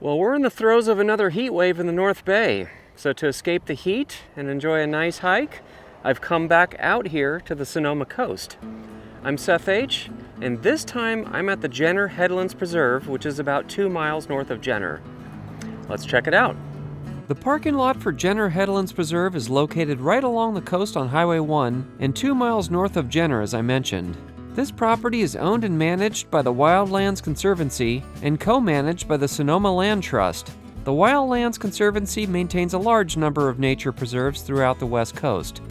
Well, we're in the throes of another heat wave in the North Bay. So to escape the heat and enjoy a nice hike, I've come back out here to the Sonoma coast. I'm Seth H., and this time I'm at the Jenner Headlands Preserve, which is about 2 miles north of Jenner. Let's check it out. The parking lot for Jenner Headlands Preserve is located right along the coast on Highway 1 and 2 miles north of Jenner, as I mentioned. This property is owned and managed by the Wildlands Conservancy and co-managed by the Sonoma Land Trust. The Wildlands Conservancy maintains a large number of nature preserves throughout the West Coast.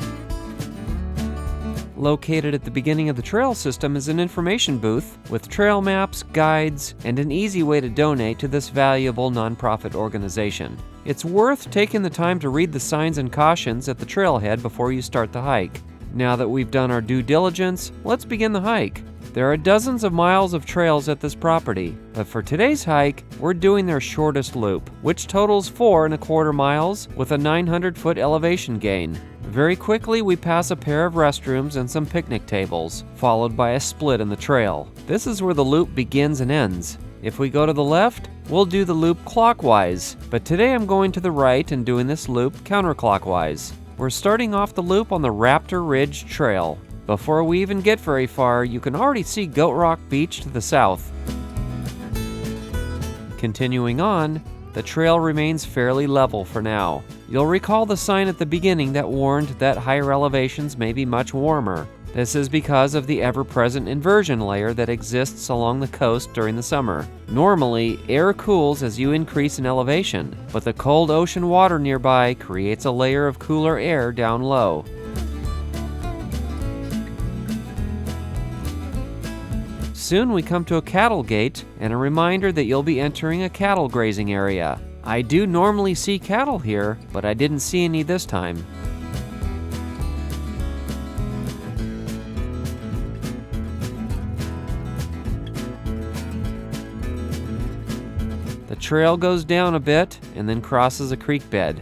Located at the beginning of the trail system is an information booth with trail maps, guides, and an easy way to donate to this valuable nonprofit organization. It's worth taking the time to read the signs and cautions at the trailhead before you start the hike. Now that we've done our due diligence, let's begin the hike. There are dozens of miles of trails at this property, but for today's hike, we're doing their shortest loop, which totals 4¼ miles with a 900-foot elevation gain. Very quickly, we pass a pair of restrooms and some picnic tables, followed by a split in the trail. This is where the loop begins and ends. If we go to the left, we'll do the loop clockwise, but today I'm going to the right and doing this loop counterclockwise. We're starting off the loop on the Raptor Ridge Trail. Before we even get very far, you can already see Goat Rock Beach to the south. Continuing on, the trail remains fairly level for now. You'll recall the sign at the beginning that warned that higher elevations may be much warmer. This is because of the ever-present inversion layer that exists along the coast during the summer. Normally, air cools as you increase in elevation, but the cold ocean water nearby creates a layer of cooler air down low. Soon we come to a cattle gate and a reminder that you'll be entering a cattle grazing area. I do normally see cattle here, but I didn't see any this time. The trail goes down a bit and then crosses a creek bed.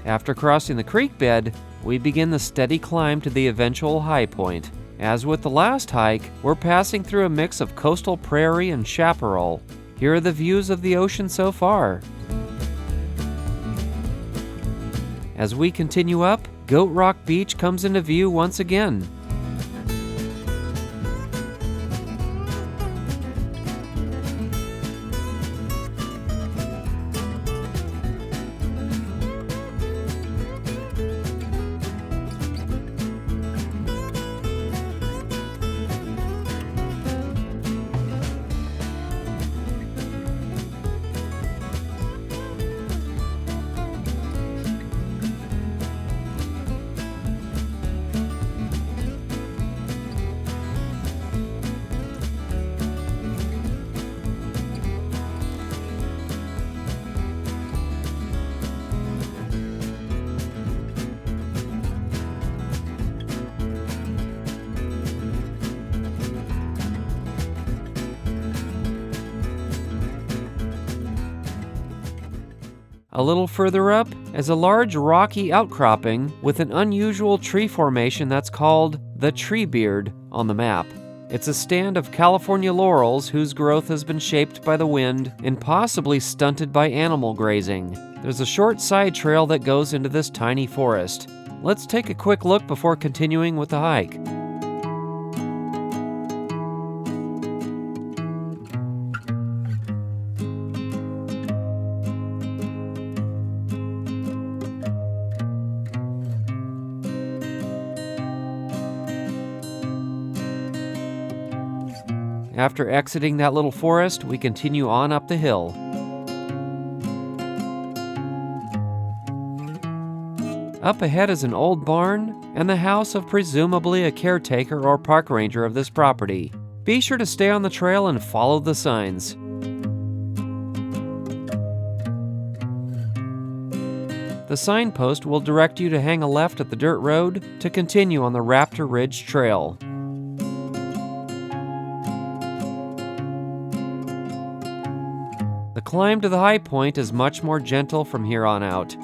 After crossing the creek bed, we begin the steady climb to the eventual high point. As with the last hike, we're passing through a mix of coastal prairie and chaparral. Here are the views of the ocean so far. As we continue up, Goat Rock Beach comes into view once again. A little further up is a large rocky outcropping with an unusual tree formation that's called the Tree Beard on the map. It's a stand of California laurels whose growth has been shaped by the wind and possibly stunted by animal grazing. There's a short side trail that goes into this tiny forest. Let's take a quick look before continuing with the hike. After exiting that little forest, we continue on up the hill. Up ahead is an old barn and the house of presumably a caretaker or park ranger of this property. Be sure to stay on the trail and follow the signs. The signpost will direct you to hang a left at the dirt road to continue on the Raptor Ridge Trail. The climb to the high point is much more gentle from here on out.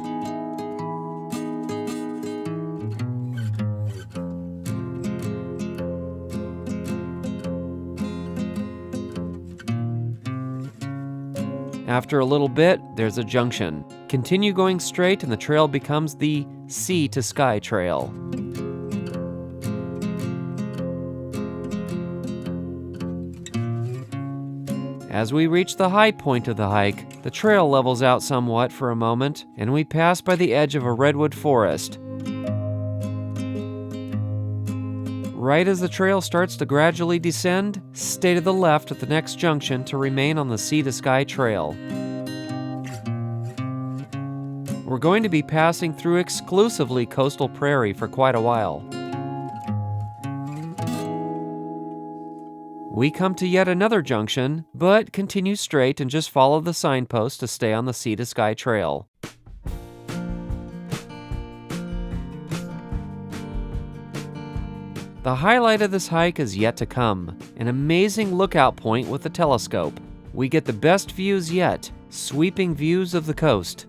After a little bit, there's a junction. Continue going straight and the trail becomes the Sea to Sky Trail. As we reach the high point of the hike, the trail levels out somewhat for a moment, and we pass by the edge of a redwood forest. Right as the trail starts to gradually descend, stay to the left at the next junction to remain on the Sea to Sky Trail. We're going to be passing through exclusively coastal prairie for quite a while. We come to yet another junction, but continue straight and just follow the signpost to stay on the Sea to Sky Trail. The highlight of this hike is yet to come, an amazing lookout point with a telescope. We get the best views yet, sweeping views of the coast.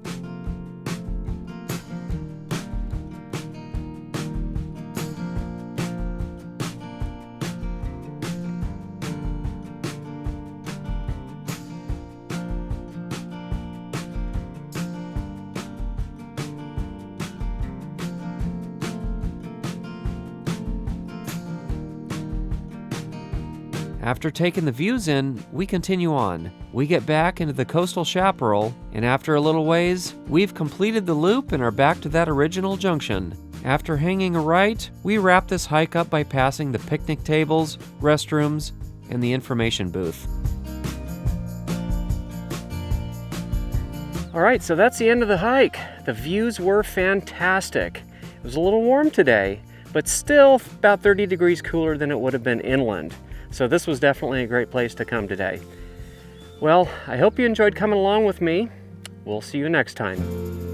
After taking the views in, we continue on. We get back into the coastal chaparral, and after a little ways, we've completed the loop and are back to that original junction. After hanging a right, we wrap this hike up by passing the picnic tables, restrooms, and the information booth. All right, so that's the end of the hike. The views were fantastic. It was a little warm today, but still about 30 degrees cooler than it would have been inland. So this was definitely a great place to come today. Well, I hope you enjoyed coming along with me. We'll see you next time.